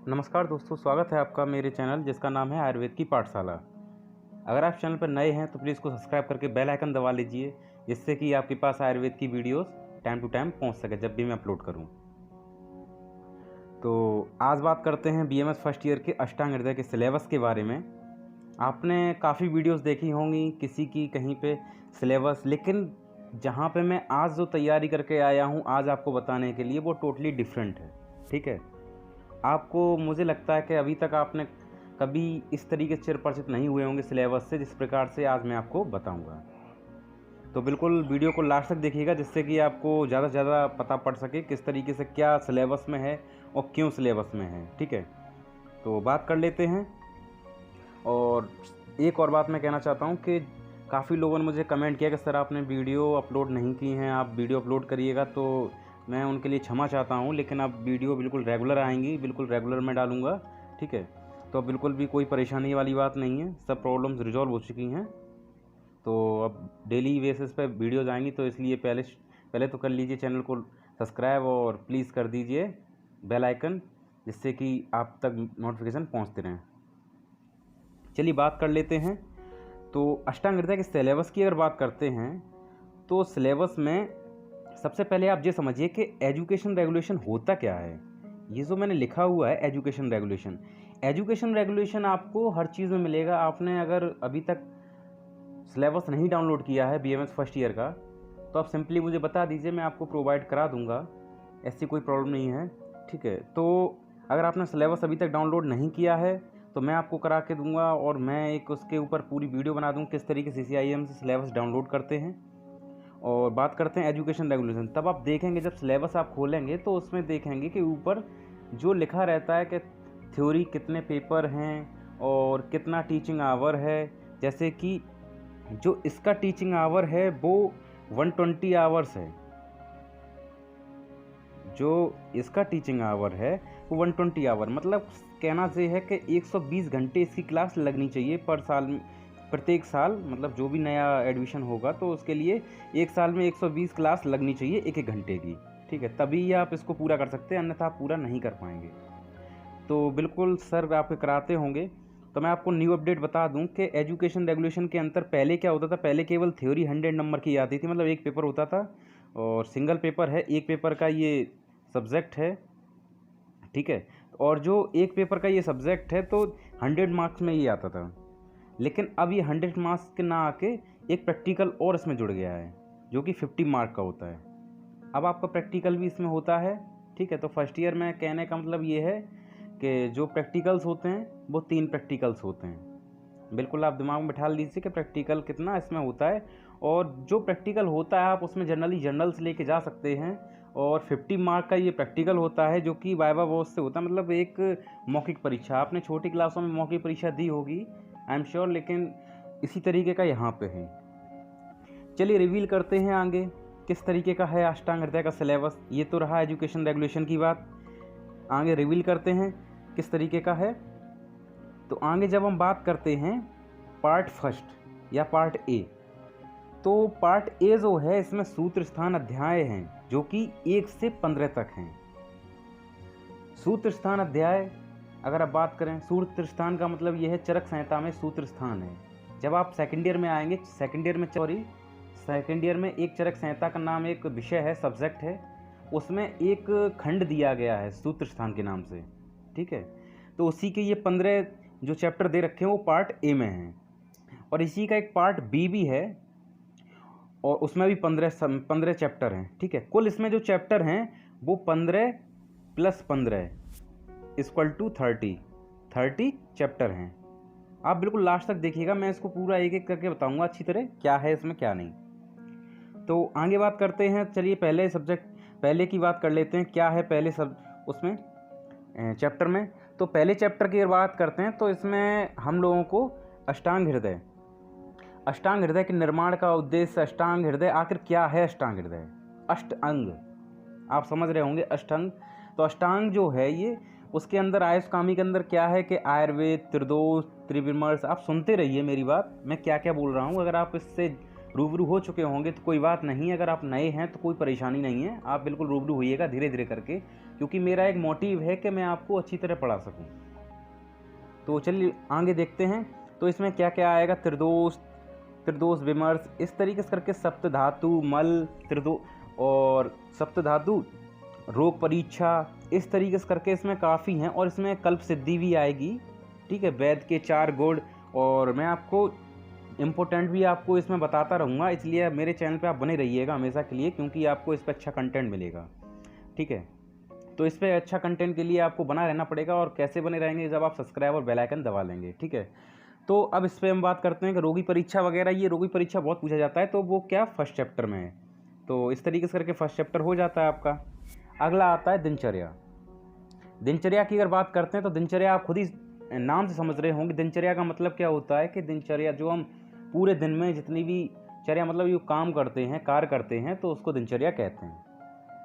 नमस्कार दोस्तों, स्वागत है आपका मेरे चैनल जिसका नाम है आयुर्वेद की पाठशाला। अगर आप चैनल पर नए हैं तो प्लीज़ को सब्सक्राइब करके बेल आइकन दबा लीजिए, जिससे कि आपके पास आयुर्वेद की वीडियोस टाइम टू टाइम पहुंच सके जब भी मैं अपलोड करूं। तो आज बात करते हैं बीएमएस फर्स्ट ईयर के अष्टांग हृदय के सिलेबस के बारे में। आपने काफ़ी वीडियोस देखी होंगी किसी की कहीं पे सिलेबस, लेकिन जहाँ पे मैं आज जो तैयारी करके आया हूँ आज आपको बताने के लिए वो टोटली डिफरेंट है। ठीक है, आपको मुझे लगता है कि अभी तक आपने कभी इस तरीके से चिरपरिचित नहीं हुए होंगे सिलेबस से, जिस प्रकार से आज मैं आपको बताऊंगा। तो बिल्कुल वीडियो को लास्ट तक देखिएगा, जिससे कि आपको ज़्यादा से ज़्यादा पता पड़ सके किस तरीके से क्या सिलेबस में है और क्यों सिलेबस में है। ठीक है, तो बात कर लेते हैं। और एक और बात मैं कहना चाहता हूँ कि काफ़ी लोगों ने मुझे कमेंट किया कि सर आपने वीडियो अपलोड नहीं की हैं, आप वीडियो अपलोड करिएगा। तो मैं उनके लिए क्षमा चाहता हूँ, लेकिन अब वीडियो बिल्कुल रेगुलर आएंगी, बिल्कुल रेगुलर मैं डालूँगा। ठीक है, तो अब बिल्कुल भी कोई परेशानी वाली बात नहीं है, सब प्रॉब्लम्स रिजॉल्व हो चुकी हैं। तो अब डेली बेसिस पे वीडियोज़ आएंगी, तो इसलिए पहले तो कर लीजिए चैनल को सब्सक्राइब और प्लीज़ कर दीजिए बेल आइकन, जिससे कि आप तक नोटिफिकेशन पहुँचते रहें। चलिए बात कर लेते हैं। तो अष्टांग हृदय के सिलेबस की अगर बात करते हैं तो सिलेबस में सबसे पहले आप ये समझिए कि एजुकेशन रेगुलेशन होता क्या है। ये जो मैंने लिखा हुआ है एजुकेशन रेगुलेशन आपको हर चीज़ में मिलेगा। आपने अगर अभी तक सिलेबस नहीं डाउनलोड किया है बीएमएस फर्स्ट ईयर का, तो आप सिंपली मुझे बता दीजिए, मैं आपको प्रोवाइड करा दूंगा, ऐसी कोई प्रॉब्लम नहीं है। ठीक है, तो अगर आपने सिलेबस अभी तक डाउनलोड नहीं किया है तो मैं आपको करा के दूंगा, और मैं एक उसके ऊपर पूरी वीडियो बना दूँ किस तरीके से CCIM से सिलेबस डाउनलोड करते हैं। और बात करते हैं एजुकेशन रेगुलेशन, तब आप देखेंगे जब सिलेबस आप खोलेंगे तो उसमें देखेंगे कि ऊपर जो लिखा रहता है कि थ्योरी कितने पेपर हैं और कितना टीचिंग आवर है। जैसे कि जो इसका टीचिंग आवर है वो 120 आवर्स है, जो इसका टीचिंग आवर है वो 120 आवर, मतलब कहना से है कि 120 घंटे इसकी क्लास लगनी चाहिए पर साल में, प्रत्येक साल। मतलब जो भी नया एडमिशन होगा तो उसके लिए एक साल में 120 क्लास लगनी चाहिए 1-1 घंटे की। ठीक है, तभी आप इसको पूरा कर सकते हैं, अन्यथा आप पूरा नहीं कर पाएंगे। तो बिल्कुल सर आपके कराते होंगे। तो मैं आपको न्यू अपडेट बता दूं कि एजुकेशन रेगुलेशन के अंतर पहले क्या होता था। पहले केवल थ्योरी 100 नंबर की आती थी, मतलब एक पेपर होता था और सिंगल पेपर है, एक पेपर का ये सब्जेक्ट है। ठीक है, और जो एक पेपर का ये सब्जेक्ट है तो 100 मार्क्स में ये आता था। लेकिन अब ये 100 मार्क्स के ना आके एक प्रैक्टिकल और इसमें जुड़ गया है, जो कि 50 मार्क का होता है। अब आपका प्रैक्टिकल भी इसमें होता है। ठीक है, तो फर्स्ट ईयर में कहने का मतलब ये है कि जो प्रैक्टिकल्स होते हैं वो 3 प्रैक्टिकल्स होते हैं। बिल्कुल आप दिमाग में बैठा लीजिए कि प्रैक्टिकल कितना इसमें होता है। और जो प्रैक्टिकल होता है आप उसमें जनरली जर्नल्स लेके जा सकते हैं, और 50 मार्क का ये प्रैक्टिकल होता है, जो कि वाइवा वॉस से होता है, मतलब एक मौखिक परीक्षा। आपने छोटी क्लासों में मौखिक परीक्षा दी होगी आई एम श्योर, लेकिन इसी तरीके का यहाँ पे है। चलिए रिवील करते हैं आगे किस तरीके का है अष्टांग हृदय का सिलेबस। ये तो रहा एजुकेशन रेगुलेशन की बात, आगे रिवील करते हैं किस तरीके का है। तो आगे जब हम बात करते हैं पार्ट फर्स्ट या पार्ट ए, तो पार्ट ए जो है इसमें सूत्र स्थान अध्याय हैं, जो कि 1 से 15 तक हैं। सूत्र स्थान अध्याय अगर आप बात करें, सूत्र स्थान का मतलब यह है चरक संहिता में सूत्र स्थान है। जब आप सेकेंड ईयर में आएंगे, सेकेंड ईयर में एक चरक संहिता का नाम एक विषय है, सब्जेक्ट है, उसमें एक खंड दिया गया है सूत्र स्थान के नाम से। ठीक है, तो उसी के ये 15 जो चैप्टर दे रखे हैं वो पार्ट ए में हैं, और इसी का एक पार्ट बी भी है, और उसमें भी 15 चैप्टर हैं। ठीक है, कुल इसमें जो चैप्टर हैं वो 15 + 15 = 30 चैप्टर हैं। आप बिल्कुल लास्ट तक देखिएगा, मैं इसको पूरा एक एक करके बताऊंगा अच्छी तरह क्या है इसमें क्या नहीं। तो आगे बात करते हैं। चलिए पहले की बात कर लेते हैं, क्या है पहले सब उसमें चैप्टर में। तो पहले चैप्टर की अगर बात करते हैं तो इसमें हम लोगों को अष्टांग हृदय के निर्माण का उद्देश्य, अष्टांग हृदय आखिर क्या है। अष्टांग हृदय अष्ट अंग, आप समझ रहे होंगे अष्टांग। तो अष्टांग जो है ये, उसके अंदर आयुष्कामी के अंदर क्या है कि आयुर्वेद, त्रिदोष, त्रिविमर्श। आप सुनते रहिए मेरी बात, मैं क्या क्या बोल रहा हूँ। अगर आप इससे रूबरू हो चुके होंगे तो कोई बात नहीं, अगर आप नए हैं तो कोई परेशानी नहीं है, आप बिल्कुल रूबरू होइएगा धीरे धीरे करके, क्योंकि मेरा एक मोटिव है कि मैं आपको अच्छी तरह पढ़ा सकूं। तो चलिए आगे देखते हैं। तो इसमें क्या क्या आएगा, त्रिदोष, त्रिदोष विमर्श, इस तरीके से करके सप्तधातु, मल, त्रिदो और सप्तधातु, रोग परीक्षा, इस तरीके से करके इसमें काफ़ी हैं। और इसमें कल्प सिद्धि भी आएगी, ठीक है, वेद के 4 गुण, और मैं आपको इम्पोर्टेंट भी आपको इसमें बताता रहूँगा, इसलिए मेरे चैनल पे आप बने रहिएगा हमेशा के लिए, क्योंकि आपको इस पर अच्छा कंटेंट मिलेगा, ठीक है। तो इस पर अच्छा कंटेंट के लिए आपको बना रहना पड़ेगा, और कैसे बने रहेंगे, जब आप सब्सक्राइब और बेल आइकन दबा लेंगे, ठीक है। तो अब इस पर हम बात करते हैं कि रोगी परीक्षा वगैरह, ये रोगी परीक्षा बहुत पूछा जाता है, तो वो क्या फर्स्ट चैप्टर में है। तो इस तरीके से करके फर्स्ट चैप्टर हो जाता है आपका। अगला आता है दिनचर्या। दिनचर्या की अगर बात करते हैं तो दिनचर्या आप खुद ही नाम से समझ रहे होंगे, दिनचर्या का मतलब क्या होता है कि दिनचर्या जो हम पूरे दिन में जितनी भी चर्या मतलब जो काम करते हैं, कार्य करते हैं, तो उसको दिनचर्या कहते हैं,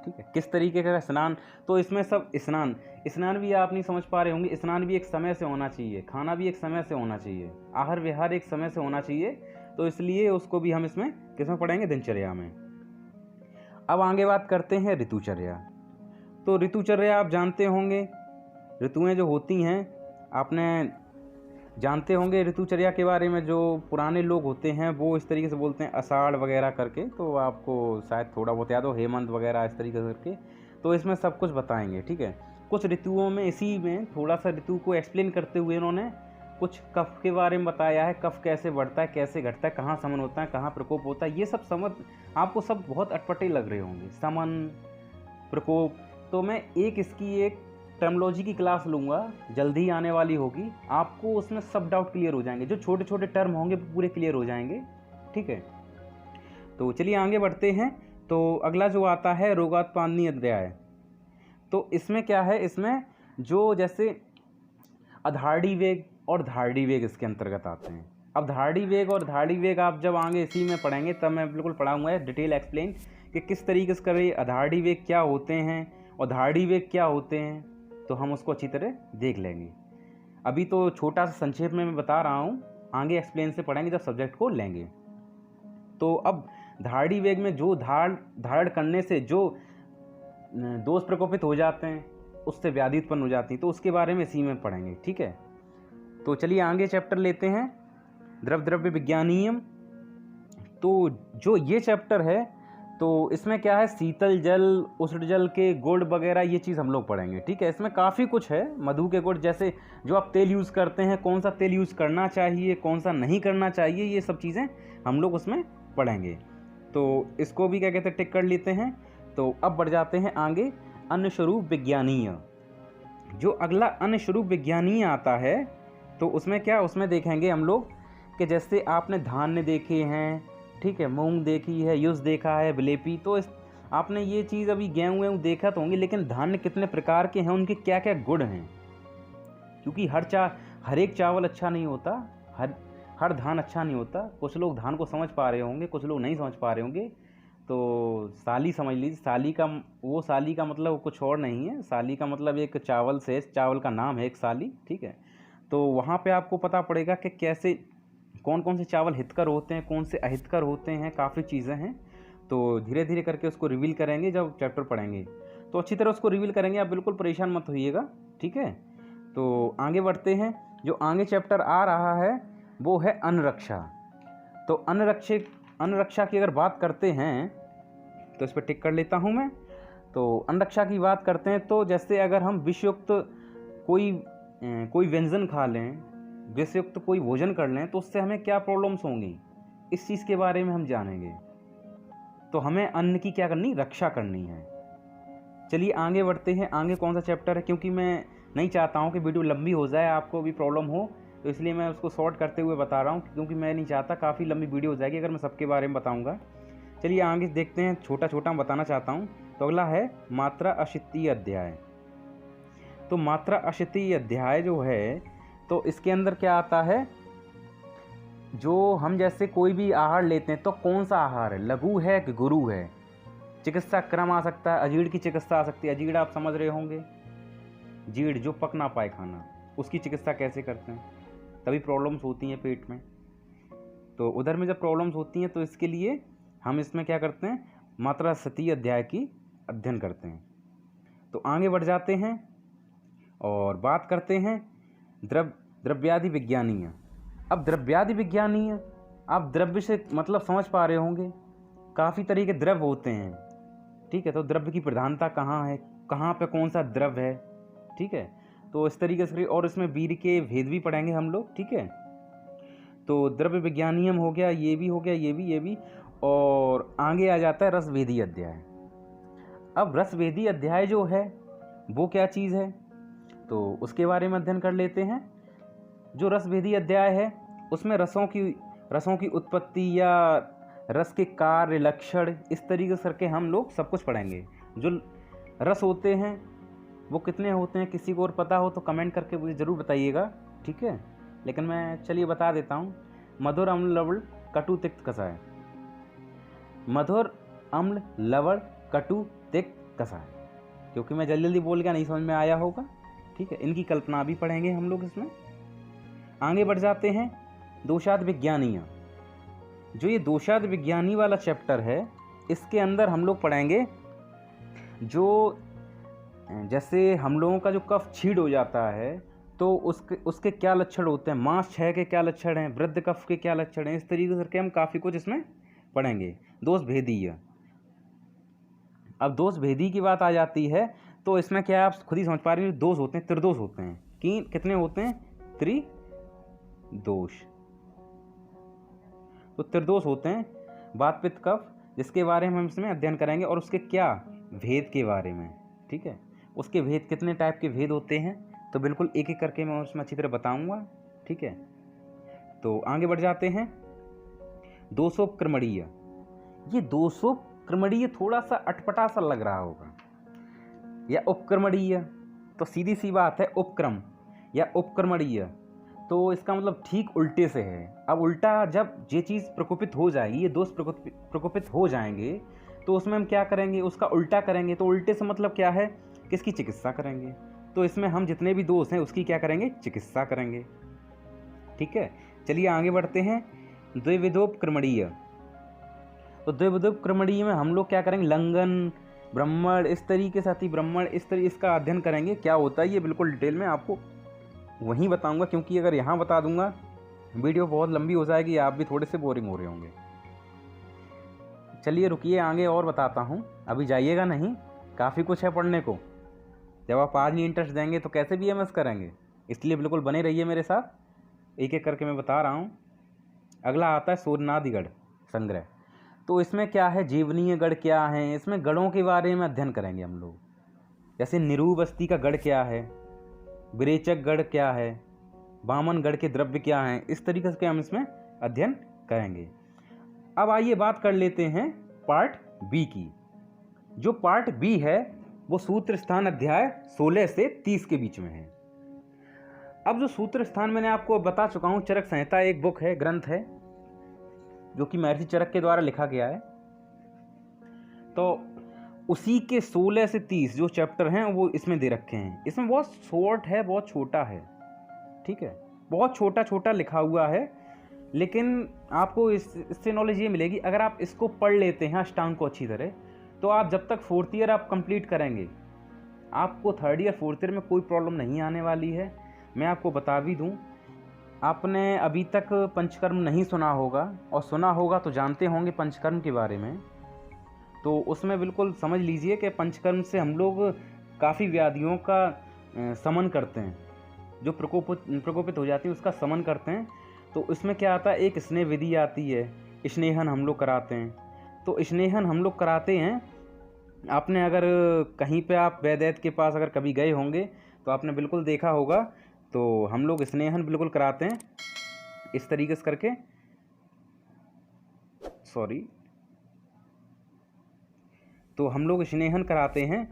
ठीक है। किस तरीके का स्नान, तो इसमें सब स्नान भी आप नहीं समझ पा रहे होंगे, स्नान भी एक समय से होना चाहिए, खाना भी एक समय से होना चाहिए, आहार विहार एक समय से होना चाहिए, तो इसलिए उसको भी हम इसमें किसमें पढ़ेंगे, दिनचर्या में। अब आगे बात करते हैं ऋतुचर्या। तो ऋतुचर्या आप जानते होंगे, ऋतुएं जो होती हैं आपने जानते होंगे ऋतुचर्या के बारे में। जो पुराने लोग होते हैं वो इस तरीके से बोलते हैं आषाढ़ वगैरह करके, तो आपको शायद थोड़ा बहुत याद हो, हेमंत वगैरह इस तरीके से करके, तो इसमें सब कुछ बताएंगे, ठीक है। कुछ ऋतुओं में, इसी में थोड़ा सा ऋतु को एक्सप्लेन करते हुए इन्होंने कुछ कफ के बारे में बताया है, कफ कैसे बढ़ता है, कैसे घटता है, कहाँ समन होता है, कहाँ प्रकोप होता है, ये सब समझ आपको सब बहुत अटपटे लग रहे होंगे, समन, प्रकोप। तो मैं इसकी एक टर्मोलॉजी की क्लास लूँगा, जल्दी आने वाली होगी, आपको उसमें सब डाउट क्लियर हो जाएंगे, जो छोटे छोटे टर्म होंगे पूरे क्लियर हो जाएंगे, ठीक है। तो चलिए आगे बढ़ते हैं। तो अगला जो आता है रोगात्पादनी अध्याय। तो इसमें क्या है, इसमें जो जैसे अधारणी वेग और धारणी वेग इसके अंतर्गत आते हैं। अब धारणी वेग और धारणी वेग आप जब आगे इसी में पढ़ेंगे तब मैं बिल्कुल पढ़ाऊँगा डिटेल एक्सप्लेन कि किस तरीके से करें, अधारणी वेग क्या होते हैं और धारणी वेग क्या होते हैं, तो हम उसको अच्छी तरह देख लेंगे। अभी तो छोटा सा संक्षेप में मैं बता रहा हूँ, आगे एक्सप्लेन से पढ़ेंगे जब सब्जेक्ट को लेंगे। तो अब धारणी वेग में जो धारण करने से जो दोष प्रकोपित हो जाते हैं, उससे व्याधि उत्पन्न हो जाती है, तो उसके बारे में इसी में पढ़ेंगे, ठीक है। तो चलिए आगे चैप्टर लेते हैं, द्रव्य विज्ञानीयम। तो जो ये चैप्टर है, तो इसमें क्या है, शीतल जल, उष्ण जल के गुण वगैरह ये चीज़ हम लोग पढ़ेंगे, ठीक है। इसमें काफ़ी कुछ है, मधु के गुण, जैसे जो आप तेल यूज़ करते हैं, कौन सा तेल यूज़ करना चाहिए, कौन सा नहीं करना चाहिए, ये सब चीज़ें हम लोग उसमें पढ़ेंगे। तो इसको भी क्या कहते हैं, टिक कर लेते हैं। तो अब बढ़ जाते हैं आगे, अन्य स्वरूप विज्ञानीय। जो अगला अन्य स्वरूप विज्ञानीय आता है, तो उसमें क्या, उसमें देखेंगे हम लोग कि जैसे आपने धान्य देखे हैं, ठीक है, मूंग देखी है, युस देखा है, बिलेपी, तो आपने ये चीज़ अभी गेहूँ देखा तो होंगे, लेकिन धान्य कितने प्रकार के हैं, उनके क्या क्या गुण हैं, क्योंकि हर एक चावल अच्छा नहीं होता, हर धान अच्छा नहीं होता। कुछ लोग धान को समझ पा रहे होंगे, कुछ लोग नहीं समझ पा रहे होंगे। तो साली समझ लीजिए, साली का मतलब कुछ और नहीं है, साली का मतलब एक चावल से, चावल का नाम है एक साली, ठीक है। तो वहाँ पे आपको पता पड़ेगा कि कैसे कौन कौन से चावल हितकर होते हैं, कौन से अहितकर होते हैं, काफ़ी चीज़ें हैं। तो धीरे धीरे करके उसको रिवील करेंगे, जब चैप्टर पढ़ेंगे तो अच्छी तरह उसको रिवील करेंगे, आप बिल्कुल परेशान मत होइएगा, ठीक है। तो आगे बढ़ते हैं, जो आगे चैप्टर आ रहा है वो है अन्न-रक्षा। तो अन्न-रक्षा की अगर बात करते हैं तो इस पर टिक कर लेता हूँ मैं। तो अन्न-रक्षा की बात करते हैं, तो जैसे अगर हम विषयुक्त कोई व्यंजन खा लें, विषयुक्त कोई भोजन कर लें, तो उससे हमें क्या प्रॉब्लम्स होंगी, इस चीज़ के बारे में हम जानेंगे। तो हमें अन्न की क्या करनी, रक्षा करनी है। चलिए आगे बढ़ते हैं, आगे कौन सा चैप्टर है, क्योंकि मैं नहीं चाहता हूँ कि वीडियो लंबी हो जाए, आपको भी प्रॉब्लम हो, तो इसलिए मैं उसको शॉर्ट करते हुए बता रहा हूँ, क्योंकि मैं नहीं चाहता काफ़ी लंबी वीडियो हो जाएगी अगर मैं सबके बारे में बताऊँगा। चलिए आगे देखते हैं, छोटा छोटा बताना चाहता हूँ। तो अगला है मात्रा अशितीय अध्याय। तो मात्रा अशितीय अध्याय जो है, तो इसके अंदर क्या आता है, जो हम जैसे कोई भी आहार लेते हैं तो कौन सा आहार है, लघु है कि गुरु है, चिकित्सा क्रम आ सकता है, अजीर्ण की चिकित्सा आ सकती है। अजीर्ण आप समझ रहे होंगे, जीर्ण जो पक ना पाए खाना, उसकी चिकित्सा कैसे करते हैं, तभी प्रॉब्लम्स होती हैं पेट में। तो उधर में जब प्रॉब्लम्स होती हैं तो इसके लिए हम इसमें क्या करते हैं, मात्रा सती अध्याय की अध्ययन करते हैं। तो आगे बढ़ जाते हैं और बात करते हैं द्रव्यादि विज्ञानीय। अब द्रव्यादि विज्ञानीय, आप द्रव्य से मतलब समझ पा रहे होंगे, काफ़ी तरह के द्रव्य होते हैं, ठीक है। तो द्रव्य की प्रधानता कहाँ है, कहाँ पे कौन सा द्रव्य है, ठीक है। तो इस तरीके से, और इसमें वीर के भेद भी पढ़ेंगे हम लोग, ठीक है। तो द्रव्य विज्ञानियम हो गया, ये भी हो गया, ये भी, और आगे आ जाता है रसभेदी अध्याय। अब रसभेदी अध्याय जो है वो क्या चीज़ है, तो उसके बारे में अध्ययन कर लेते हैं। जो रसभेदी अध्याय है उसमें रसों की उत्पत्ति या रस के कार्य, लक्षण, इस तरीके से करके हम लोग सब कुछ पढ़ेंगे। जो रस होते हैं वो कितने होते हैं, किसी को और पता हो तो कमेंट करके मुझे ज़रूर बताइएगा, ठीक है। लेकिन मैं चलिए बता देता हूँ। मधुर, अम्ल, लवण, कटु, तिक्त, कषाय। मधुर, अम्ल, लवण, कटु, तिक्त, कषाय। क्योंकि मैं जल्दी जल्दी बोल गया, नहीं समझ में आया होगा, ठीक है। इनकी कल्पना भी पढ़ेंगे हम लोग इसमें। आगे बढ़ जाते हैं दोषाद विज्ञानीय। जो ये दोषाद विज्ञानी वाला चैप्टर है, इसके अंदर हम लोग पढ़ेंगे जो जैसे हम लोगों का जो कफ छीड़ हो जाता है तो उसके क्या लक्षण होते हैं, मांस क्षय के क्या लक्षण हैं, वृद्ध कफ के क्या लक्षण हैं, इस तरीके से करके हम काफ़ी कुछ इसमें पढ़ेंगे। दोष भेदीय। अब दोष भेदी की बात आ जाती है तो इसमें क्या आप खुद ही समझ पा रहे हैं, दोष होते हैं, त्रिदोष होते हैं। कितने होते हैं, त्रिदोष। तो त्रिदोष होते हैं, वात, पित्त, कफ, जिसके बारे में हम इसमें अध्ययन करेंगे, और उसके क्या भेद के बारे में, ठीक है। उसके भेद, कितने टाइप के भेद होते हैं, तो बिल्कुल एक एक करके मैं उसमें अच्छी तरह बताऊंगा, ठीक है। तो आगे बढ़ जाते हैं। दोषोपक्रमणीय। ये दोषोपक्रमणीय थोड़ा सा अटपटा सा लग रहा होगा, या उपक्रमणीय, तो सीधी सी बात है, उपक्रम या उपक्रमणीय, तो इसका मतलब ठीक उल्टे से है। अब उल्टा, जब ये चीज़ प्रकोपित हो जाएगी, ये दोष प्रकोपित हो जाएंगे, तो उसमें हम क्या करेंगे, उसका उल्टा करेंगे। तो उल्टे से मतलब क्या है, किसकी चिकित्सा करेंगे। तो इसमें हम जितने भी दोष हैं उसकी क्या करेंगे, चिकित्सा करेंगे, ठीक है। चलिए आगे बढ़ते हैं। द्विविधोपक्रमणीय। तो द्विविधोपक्रमणीय में हम लोग क्या करेंगे, लंघन, ब्रह्मण, इस तरीके से, अति ब्रह्मण, इसका अध्ययन करेंगे। क्या होता है ये बिल्कुल डिटेल में आपको वहीं बताऊंगा, क्योंकि अगर यहाँ बता दूंगा वीडियो बहुत लंबी हो जाएगी, आप भी थोड़े से बोरिंग हो रहे होंगे। चलिए रुकिए, आगे और बताता हूँ, अभी जाइएगा नहीं, काफ़ी कुछ है पढ़ने को। जब आप आज नहीं इंटरेस्ट देंगे तो कैसे बीएमएस करेंगे, इसलिए बिल्कुल बने रहिए मेरे साथ, एक एक करके मैं बता रहा हूँ। अगला आता है सूर्यनादि गढ़ संग्रह। तो इसमें क्या है, जीवनीय गढ़ क्या है, इसमें गढ़ों के बारे में अध्ययन करेंगे हम लोग। जैसे निरूबस्ती का गढ़ क्या है, विरेचक गढ़ क्या है, बामन गढ़ के द्रव्य क्या हैं, इस तरीके से हम इसमें अध्ययन करेंगे। अब आइए बात कर लेते हैं पार्ट बी की। जो पार्ट बी है वो सूत्र स्थान अध्याय 16 से 30 के बीच में है। अब जो सूत्र स्थान मैंने आपको बता चुका हूँ, चरक संहिता एक बुक है, ग्रंथ है, जो कि महर्षि चरक के द्वारा लिखा गया है। तो उसी के 16 से 30 जो चैप्टर हैं वो इसमें दे रखे हैं। इसमें बहुत शॉर्ट है, बहुत छोटा है, ठीक है, बहुत छोटा छोटा लिखा हुआ है, लेकिन आपको इससे नॉलेज ये मिलेगी, अगर आप इसको पढ़ लेते हैं अष्टांग को अच्छी तरह, तो आप जब तक 4th ईयर आप कंप्लीट करेंगे, आपको 3rd ईयर 4th ईयर में कोई प्रॉब्लम नहीं आने वाली है। मैं आपको बता भी दूं, आपने अभी तक पंचकर्म नहीं सुना होगा, और सुना होगा तो जानते होंगे पंचकर्म के बारे में। तो उसमें बिल्कुल समझ लीजिए कि पंचकर्म से हम लोग काफ़ी व्याधियों का शमन करते हैं, जो प्रकोपित हो जाती है उसका शमन करते हैं। तो इसमें क्या आता है, एक स्नेह विधि आती है, स्नेहन हम लोग कराते हैं। तो स्नेहन हम लोग कराते हैं, आपने अगर कहीं पे आप वैद्य के पास अगर कभी गए होंगे तो आपने बिल्कुल देखा होगा। तो हम लोग स्नेहन बिल्कुल कराते हैं इस तरीके से करके, तो हम लोग स्नेहन कराते हैं।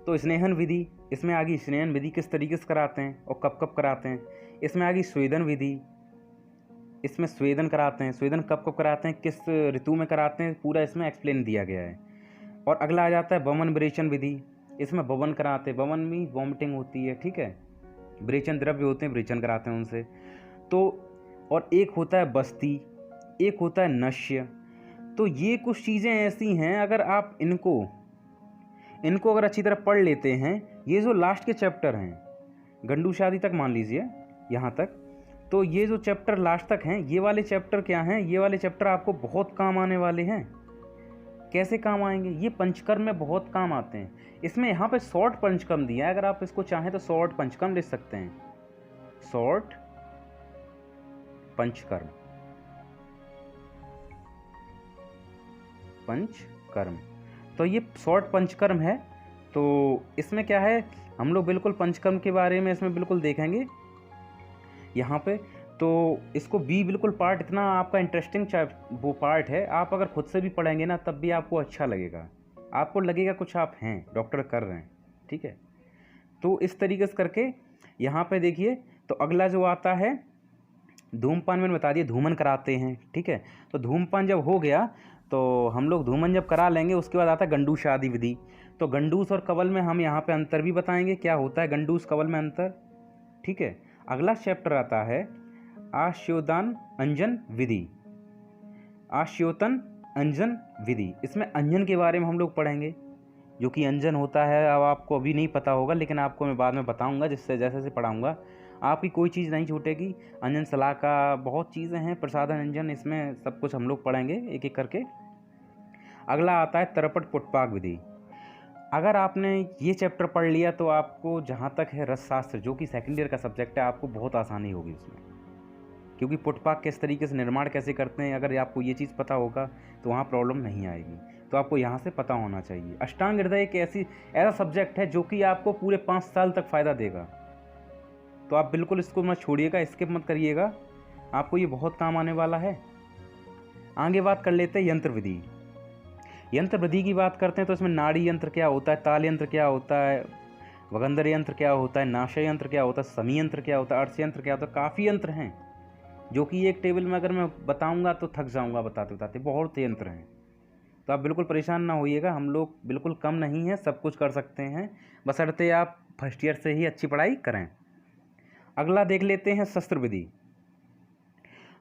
तो स्नेहन विधि, इसमें आ गई स्नेहन विधि किस तरीके से कराते हैं और कब कब कराते हैं। इसमें आ गई स्वेदन विधि, इसमें स्वेदन कराते हैं, स्वेदन कब कब कराते हैं, किस ऋतु में कराते हैं, पूरा इसमें एक्सप्लेन दिया गया है। और अगला आ जाता है बमन विरेचन विधि, इसमें बमन कराते हैं, बमन में वॉमिटिंग होती है, ठीक है, विरेचन द्रव्य होते हैं, विरेचन कराते हैं उनसे। तो और एक होता है बस्ती, एक होता है नश्य। तो ये कुछ चीज़ें ऐसी हैं, अगर आप इनको अगर अच्छी तरह पढ़ लेते हैं, ये जो लास्ट के चैप्टर हैं, गंडू शादी तक मान लीजिए यहाँ तक, तो ये जो चैप्टर लास्ट तक हैं, ये वाले चैप्टर क्या हैं, ये वाले चैप्टर आपको बहुत काम आने वाले हैं। कैसे काम आएंगे? ये पंचकर्म में बहुत काम आते हैं। इसमें यहाँ पे शॉर्ट पंचकर्म दिया है, अगर आप इसको चाहें तो शॉर्ट पंचकर्म लिख सकते हैं, शॉर्ट पंचकर्म, पंचकर्म। तो ये शॉर्ट पंचकर्म है। तो इसमें क्या है, हम लोग बिल्कुल पंचकर्म के बारे में इसमें बिल्कुल देखेंगे यहाँ पे। तो इसको भी बिल्कुल पार्ट इतना आपका इंटरेस्टिंग वो पार्ट है, आप अगर खुद से भी पढ़ेंगे ना तब भी आपको अच्छा लगेगा, आपको लगेगा कुछ आप हैं, डॉक्टर कर रहे हैं, ठीक है। तो इस तरीके से करके यहाँ पे देखिए। तो अगला जो आता है धूमपान, मैंने बता दिया धूमन कराते हैं, ठीक है। तो धूमपान जब हो गया तो हम लोग धूमन जब करा लेंगे, उसके बाद आता है गंडूस शादी विधि। तो गंडूस और कवल में हम यहाँ पे अंतर भी बताएंगे, क्या होता है गंडूस कवल में अंतर, ठीक है। अगला चैप्टर आता है आश्योदान अंजन विधि, आश्योतन अंजन विधि। इसमें अंजन के बारे में हम लोग पढ़ेंगे, जो कि अंजन होता है। अब आपको अभी नहीं पता होगा, लेकिन आपको मैं बाद में बताऊंगा, जिससे जैसे जैसे पढ़ाऊंगा आपकी कोई चीज़ नहीं छूटेगी। अंजन सलाह का बहुत चीज़ें हैं, प्रसादन अंजन, इसमें सब कुछ हम लोग पढ़ेंगे एक एक करके। अगला आता है तरपट पुटपाक विधि। अगर आपने ये चैप्टर पढ़ लिया तो आपको जहाँ तक है रसशास्त्र, जो कि सेकेंड ईयर का सब्जेक्ट है, आपको बहुत आसानी होगी उसमें, क्योंकि पुटपाक किस तरीके से निर्माण कैसे करते हैं, अगर आपको ये चीज़ पता होगा तो वहाँ प्रॉब्लम नहीं आएगी। तो आपको यहाँ से पता होना चाहिए। अष्टांग हृदय एक ऐसा सब्जेक्ट है जो कि आपको पूरे 5 साल तक फ़ायदा देगा। तो आप बिल्कुल इसको मत छोड़िएगा, स्किप मत करिएगा, आपको ये बहुत काम आने वाला है। आगे बात कर लेते हैं यंत्र विधि। यंत्र विधि की बात करते हैं तो इसमें नाड़ी यंत्र क्या होता है, ताल यंत्र क्या होता है, वगंधर यंत्र क्या होता है, नाशय यंत्र क्या होता है, समी यंत्र क्या होता है, अर्श यंत्र क्या होता है। काफ़ी यंत्र हैं, जो कि एक टेबल में अगर मैं बताऊंगा तो थक जाऊंगा बताते बताते, बहुत यंत्र हैं। तो आप बिल्कुल परेशान ना होइएगा, हम लोग बिल्कुल कम नहीं हैं, सब कुछ कर सकते हैं, बशर्ते आप फर्स्ट ईयर से ही अच्छी पढ़ाई करें। अगला देख लेते हैं शस्त्र विधि।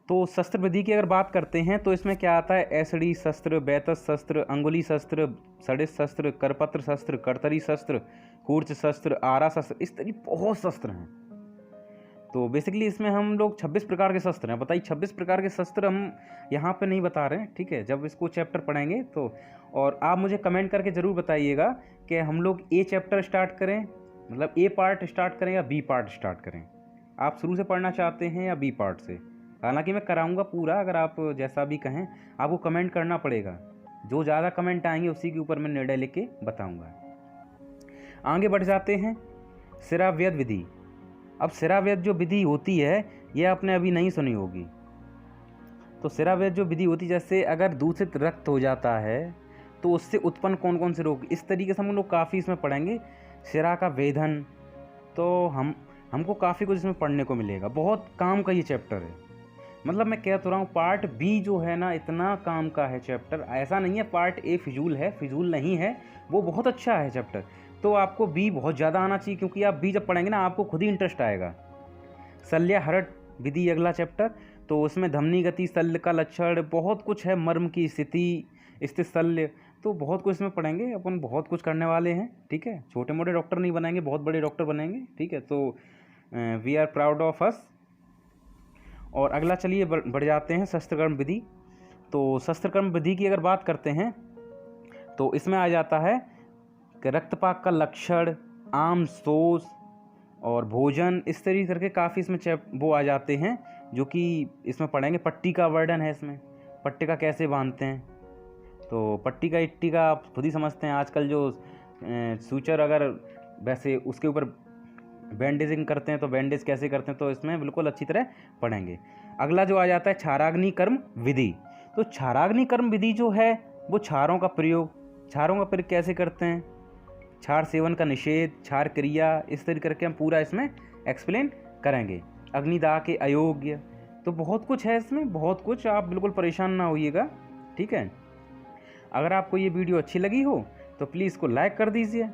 तो शस्त्र विधि की अगर बात करते हैं तो इसमें क्या आता है, ऐसड़ी शस्त्र, बैतस शस्त्र, अंगुली शस्त्र, सड़िस शस्त्र, करपत्र शस्त्र, करतरी शस्त्र, कूर्च शस्त्र, आरा शस्त्र, इस तरह बहुत शस्त्र हैं। तो बेसिकली इसमें हम लोग 26 प्रकार के शस्त्र हैं। बताइए 26 प्रकार के शस्त्र हम यहाँ पे नहीं बता रहे हैं, ठीक है, जब इसको चैप्टर पढ़ेंगे तो। और आप मुझे कमेंट करके ज़रूर बताइएगा कि हम लोग ए चैप्टर स्टार्ट करें, मतलब ए पार्ट स्टार्ट करें या बी पार्ट स्टार्ट करें। आप शुरू से पढ़ना चाहते हैं या बी पार्ट से? हालांकि मैं कराऊंगा पूरा, अगर आप जैसा भी कहें, आपको कमेंट करना पड़ेगा। जो ज़्यादा कमेंट आएंगे उसी के ऊपर मैं निर्णय लेके बताऊंगा। आगे बढ़ जाते हैं शिराव्यद विधि। अब शिराव्यद जो विधि होती है ये आपने अभी नहीं सुनी होगी। तो शिराव्यद जो विधि होती है, जैसे अगर दूषित रक्त हो जाता है तो उससे उत्पन्न कौन कौन से रोग, इस तरीके से हम लोग काफ़ी इसमें पढ़ेंगे। शिरा का वेधन, तो हमको काफ़ी कुछ इसमें पढ़ने को मिलेगा, बहुत काम का ये चैप्टर है। मतलब मैं कह तो रहा हूँ पार्ट बी जो है ना, इतना काम का है चैप्टर, ऐसा नहीं है पार्ट ए फिजूल है, फिजूल नहीं है, वो बहुत अच्छा है चैप्टर। तो आपको बी बहुत ज़्यादा आना चाहिए, क्योंकि आप बी जब पढ़ेंगे ना आपको खुद ही इंटरेस्ट आएगा। शल्यहरण विधि अगला चैप्टर, तो उसमें धमनी गति, शल्य का लक्षण, बहुत कुछ है, मर्म की स्थिति, स्थित शल्य, तो बहुत कुछ इसमें पढ़ेंगे अपन, बहुत कुछ करने वाले हैं, ठीक है। छोटे मोटे डॉक्टर नहीं बनेंगे, बहुत बड़े डॉक्टर बनेंगे, ठीक है। तो we are proud of us. और अगला चलिए बढ़ जाते हैं शस्त्रकर्म विधि। तो शस्त्रकर्म विधि की अगर बात करते हैं तो इसमें आ जाता है कि रक्तपात का लक्षण, आम शोष और भोजन, इस तरीके करके काफ़ी इसमें वो आ जाते हैं, जो कि इसमें पढ़ेंगे। पट्टी का वर्णन है इसमें, पट्टी का कैसे बांधते हैं, तो पट्टी का इट्टी का आप खुद ही समझते हैं। आजकल जो सूचर अगर वैसे उसके ऊपर बैंडेजिंग करते हैं तो बैंडेज कैसे करते हैं, तो इसमें बिल्कुल अच्छी तरह पढ़ेंगे। अगला जो आ जाता है क्षाराग्नि कर्म विधि। तो क्षाराग्नि कर्म विधि जो है वो क्षारों का प्रयोग कैसे करते हैं, क्षार सेवन का निषेध, क्षार क्रिया, इस तरीके करके हम पूरा इसमें एक्सप्लेन करेंगे। अग्निदाह के अयोग्य, तो बहुत कुछ है इसमें, बहुत कुछ, आप बिल्कुल परेशान ना होइएगा, ठीक है। अगर आपको ये वीडियो अच्छी लगी हो तो प्लीज़ इसको लाइक कर दीजिए,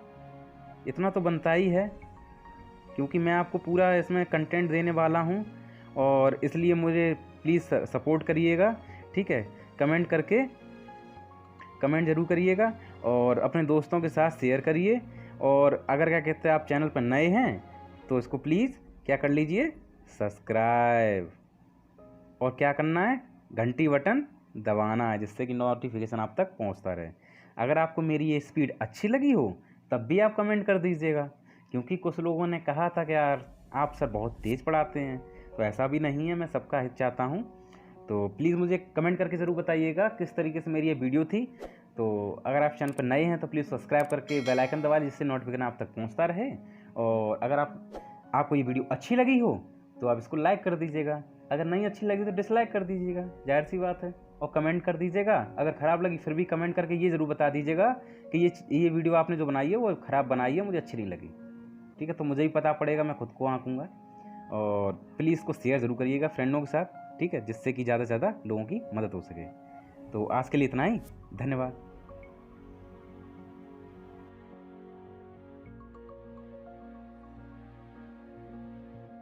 इतना तो बनता ही है, क्योंकि मैं आपको पूरा इसमें कंटेंट देने वाला हूँ, और इसलिए मुझे प्लीज़ सपोर्ट करिएगा, ठीक। ठीक है, कमेंट ज़रूर करिएगा और अपने दोस्तों के साथ शेयर करिए। और अगर क्या कहते हैं आप चैनल पर नए हैं तो इसको प्लीज़ क्या कर लीजिए, सब्सक्राइब। और क्या करना है, घंटी बटन दबाना है, जिससे कि नोटिफिकेशन आप तक पहुंचता रहे। अगर आपको मेरी ये स्पीड अच्छी लगी हो तब भी आप कमेंट कर दीजिएगा, क्योंकि कुछ लोगों ने कहा था कि यार आप सर बहुत तेज़ पढ़ाते हैं, तो ऐसा भी नहीं है, मैं सबका हित चाहता हूँ। तो प्लीज़ मुझे कमेंट करके ज़रूर बताइएगा किस तरीके से मेरी ये वीडियो थी। तो अगर आप चैनल पर नए हैं तो प्लीज़ सब्सक्राइब करके बेल आइकन दबा लीजिए, जिससे नोटिफिकेशन आप तक पहुँचता रहे। और अगर आपको ये वीडियो अच्छी लगी हो तो आप इसको लाइक कर दीजिएगा, अगर नहीं अच्छी लगी तो डिसलाइक कर दीजिएगा, जाहिर सी बात है। और कमेंट कर दीजिएगा, अगर ख़राब लगी फिर भी कमेंट करके ये ज़रूर बता दीजिएगा कि ये वीडियो आपने जो बनाई है वो ख़राब बनाई है, मुझे अच्छी नहीं लगी। ठीक है, तो मुझे ही पता पड़ेगा, मैं खुद को आंकूँगा। और प्लीज़ इसको शेयर ज़रूर करिएगा फ्रेंडों के साथ, ठीक है, जिससे कि ज़्यादा से ज़्यादा लोगों की मदद हो सके। तो आज के लिए इतना ही, धन्यवाद।